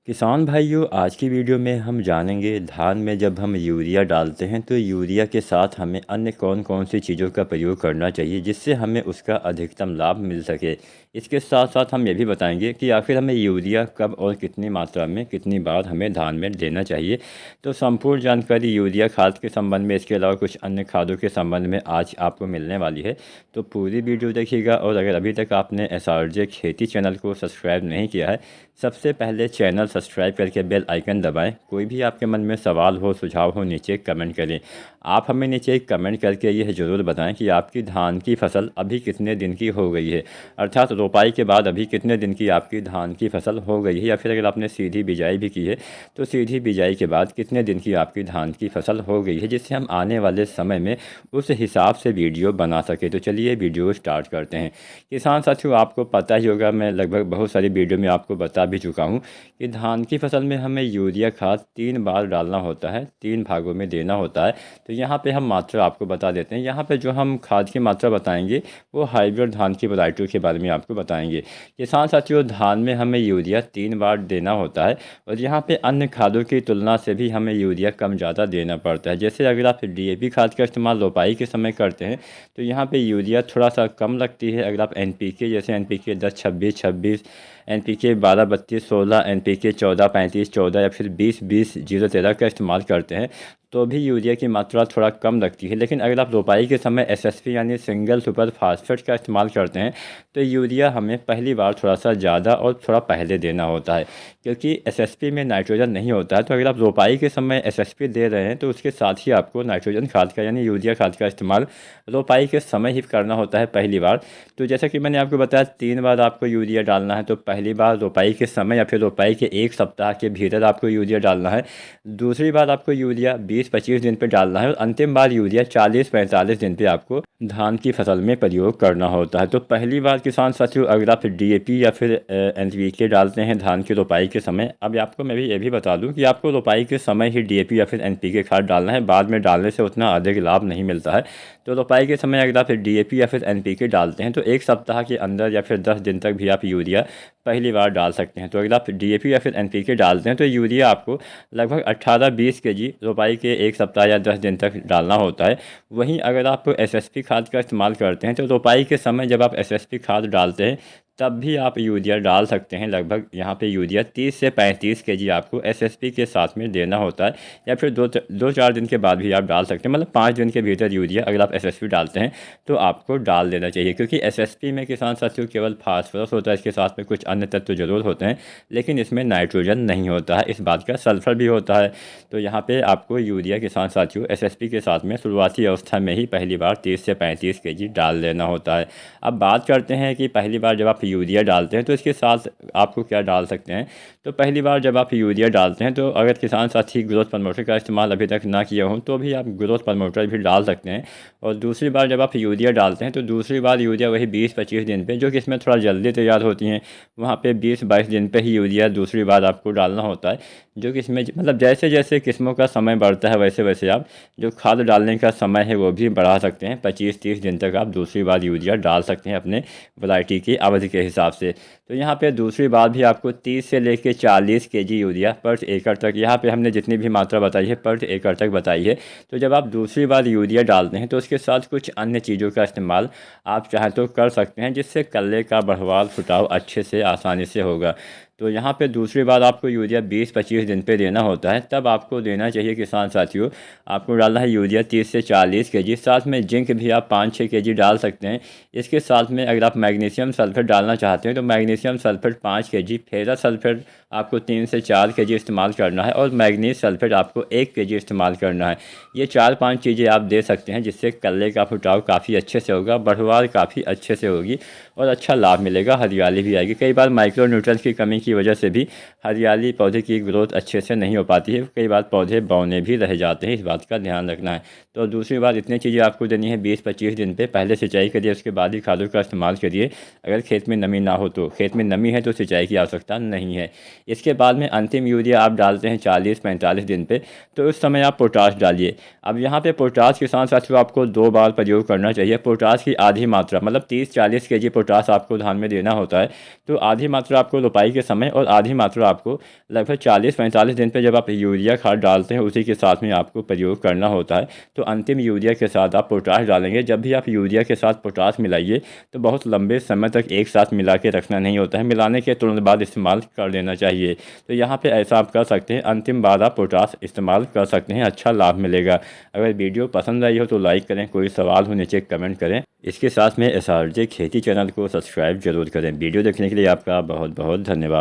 किसान भाइयों, आज की वीडियो में हम जानेंगे धान में जब हम यूरिया डालते हैं तो यूरिया के साथ हमें अन्य कौन कौन सी चीज़ों का प्रयोग करना चाहिए जिससे हमें उसका अधिकतम लाभ मिल सके। इसके साथ साथ हम ये भी बताएंगे कि आखिर हमें यूरिया कब और कितनी मात्रा में कितनी बार हमें धान में देना चाहिए। तो संपूर्ण जानकारी यूरिया खाद के संबंध में, इसके अलावा कुछ अन्य खादों के संबंध में आज आपको मिलने वाली है। तो पूरी वीडियो देखिएगा। और अगर अभी तक आपने SRJ खेती चैनल को सब्सक्राइब नहीं किया है, सबसे पहले चैनल सब्सक्राइब करके बेल आइकन दबाएं। कोई भी आपके मन में सवाल हो, सुझाव हो, नीचे कमेंट करें। आप हमें नीचे कमेंट करके यह ज़रूर बताएं कि आपकी धान की फसल अभी कितने दिन की हो गई है, अर्थात रोपाई के बाद अभी कितने दिन की आपकी धान की फसल हो गई है, या फिर अगर आपने सीधी बिजाई भी की है तो सीधी बिजाई के बाद कितने दिन की आपकी धान की फसल हो गई है, जिससे हम आने वाले समय में उस हिसाब से वीडियो बना सके। तो चलिए वीडियो स्टार्ट करते हैं। किसान साथियों, आपको पता ही होगा, मैं लगभग बहुत सारी वीडियो में आपको बता भी चुका हूँ कि धान की फसल में हमें यूरिया खाद 3 बार डालना होता है, 3 भागों में देना होता है। तो यहाँ पे हम मात्रा आपको बता देते हैं। यहाँ पे जो हम खाद की मात्रा बताएंगे वो हाइब्रिड धान की वैरायटियों के बारे में आपको बताएंगे। किसान साथियों, धान में हमें यूरिया 3 बार देना होता है और यहाँ पे अन्य खादों की तुलना से भी हमें यूरिया कम ज़्यादा देना पड़ता है। जैसे अगर आप DAP खाद का इस्तेमाल रोपाई के समय करते हैं तो यहाँ पे यूरिया थोड़ा सा कम लगती है। अगर आप NPK, जैसे NPK 10-26-26, NPK 12-32-16, NPK 14-35-14 या फिर 20-20-0-13 का इस्तेमाल करते हैं तो भी यूरिया की मात्रा थोड़ा कम लगती है। लेकिन अगर आप रोपाई के समय SSP यानी सिंगल सुपर फास्फेट का इस्तेमाल करते हैं तो यूरिया हमें पहली बार थोड़ा सा ज़्यादा और थोड़ा पहले देना होता है, क्योंकि SSP में नाइट्रोजन नहीं होता है। तो अगर आप रोपाई के समय SSP दे रहे हैं तो उसके साथ ही आपको नाइट्रोजन खाद का यानी यूरिया खाद का इस्तेमाल रोपाई के समय ही करना होता है पहली बार। तो जैसा कि मैंने आपको बताया, 3 बार आपको यूरिया डालना है। तो पहली बार रोपाई के समय या फिर रोपाई के 1 सप्ताह के भीतर आपको यूरिया डालना है। दूसरी बार आपको यूरिया 20-25 दिन पे डालना है और अंतिम बार यूरिया 40-45 दिन पे आपको धान की फसल में प्रयोग करना होता है। तो पहली बार किसान साथियों, अगर आप DAP या फिर NPK डालते हैं धान की रोपाई के समय, अब आपको मैं भी ये भी बता दूं कि आपको रोपाई के समय ही DAP या फिर NPK खाद डालना है, बाद में डालने से उतना अधिक लाभ नहीं मिलता है। तो रोपाई के समय अगर आप DAP या फिर NPK डालते हैं तो 1 सप्ताह के अंदर या फिर 10 दिन तक भी आप यूरिया पहली बार डाल सकते हैं। तो अगर आप DAP या फिर NPK डालते हैं तो यूरिया आपको लगभग 18-20 kg रोपाई के 1 सप्ताह या 10 दिन तक डालना होता है। वहीं अगर आप SSP खाद का इस्तेमाल करते हैं तो रोपाई के समय जब आप SSP खाद डालते हैं तब भी आप यूरिया डाल सकते हैं। लगभग यहाँ पे यूरिया 30 से 35 kg आपको SSP के साथ में देना होता है, या फिर 2-4 दिन के बाद भी आप डाल सकते हैं। मतलब 5 दिन के भीतर यूरिया अगर आप SSP डालते हैं तो आपको डाल देना चाहिए, क्योंकि SSP में किसान साथियों केवल फास्फोरस होता है, इसके साथ में कुछ अन्य तत्व जरूर होते हैं, लेकिन इसमें नाइट्रोजन नहीं होता है। इस बात का सल्फर भी होता है। तो यहाँ पे आपको यूरिया किसान साथियों SSP के साथ में शुरुआती अवस्था में ही पहली बार 30 से 35 kg डाल देना होता है। अब बात करते हैं कि पहली बार जब आप यूरिया डालते हैं तो इसके साथ आपको क्या डाल सकते हैं। तो पहली बार जब आप यूरिया डालते हैं तो अगर किसान साथी ग्रोथ प्रमोटर का इस्तेमाल अभी तक ना किया हो तो भी आप ग्रोथ प्रमोटर भी डाल सकते हैं। और दूसरी बार जब आप यूरिया डालते हैं तो दूसरी बार यूरिया वही 20-25 दिन पे, जो कि इसमें थोड़ा जल्दी तैयार होती हैं, वहाँ पे 20-22 दिन पे ही यूरिया दूसरी बार आपको डालना होता है। जो कि इसमें मतलब जैसे जैसे किस्मों का समय बढ़ता है वैसे वैसे आप जो खाद डालने का समय है वो भी बढ़ा सकते हैं। 25-30 दिन तक आप दूसरी बार यूरिया डाल सकते हैं अपने वैरायटी की अवधि के हिसाब से। तो यहाँ पे दूसरी बार भी आपको 30 से लेकर 40 kg यूरिया पर एकड़ तक, यहाँ पे हमने जितनी भी मात्रा बताई है पर एकड़ तक बताई है। तो जब आप दूसरी बार यूरिया डालते हैं तो उसके साथ कुछ अन्य चीज़ों का इस्तेमाल आप चाहें तो कर सकते हैं, जिससे कल्ले का बढ़वाल फुटाव अच्छे से आसानी से होगा। तो यहाँ पे दूसरी बार आपको यूरिया 20-25 दिन पे देना होता है। तब आपको देना चाहिए किसान साथियों, आपको डालना है यूरिया 30 से 40 kg। साथ में जिंक भी आप 5-6 kg डाल सकते हैं। इसके साथ में अगर आप मैग्नीशियम सल्फेट डालना चाहते हैं तो magnesium sulphate 5 kg, ferrous sulphate आपको 3 से 4 kg इस्तेमाल करना है, और मैग्नीज सल्फेट आपको 1 kg इस्तेमाल करना है। ये 4-5 चीज़ें आप दे सकते हैं, जिससे कल्ले का फुटाव काफ़ी अच्छे से होगा, बढ़वार काफ़ी अच्छे से होगी और अच्छा लाभ मिलेगा, हरियाली भी आएगी। कई बार माइक्रो न्यूट्रिएंट्स की कमी की वजह से भी हरियाली, पौधे की ग्रोथ अच्छे से नहीं हो पाती है, कई बार पौधे बौने भी रह जाते हैं। इस बात का ध्यान रखना है। तो दूसरी बार इतनी चीज़ें आपको देनी है 20-25 दिन पे। पहले सिंचाई करिए, उसके बाद ही खादों का इस्तेमाल करिए। अगर खेत में नमी ना हो तो खेत खेत में नमी है तो सिंचाई की आवश्यकता नहीं है। इसके बाद में अंतिम यूरिया आप डालते हैं 40-45 दिन पे, तो उस समय आप पोटाश डालिए। अब यहाँ पे पोटाश के साथ साथियों आपको 2 बार प्रयोग करना चाहिए। पोटाश की आधी मात्रा मतलब 30-40 केजी पोटाश आपको धान में देना होता है, तो आधी मात्रा आपको रोपाई के समय और आधी मात्रा आपको लगभग 40-45 दिन पे जब आप यूरिया खाद डालते हैं उसी के साथ में आपको प्रयोग करना होता है। तो अंतिम यूरिया के साथ आप पोटाश डालेंगे। जब भी आप यूरिया के साथ पोटाश मिलाइए तो बहुत लंबे समय तक एक साथ मिला के रखना नहीं होता है, मिलाने के तुरंत बाद इस्तेमाल कर देना चाहिए। तो यहाँ पे ऐसा आप कर सकते हैं, अंतिम बार आप पोटाश इस्तेमाल कर सकते हैं, अच्छा लाभ मिलेगा। अगर वीडियो पसंद आई हो तो लाइक करें, कोई सवाल हो नीचे कमेंट करें। इसके साथ में SRJ खेती चैनल को सब्सक्राइब जरूर करें। वीडियो देखने के लिए आपका बहुत बहुत धन्यवाद।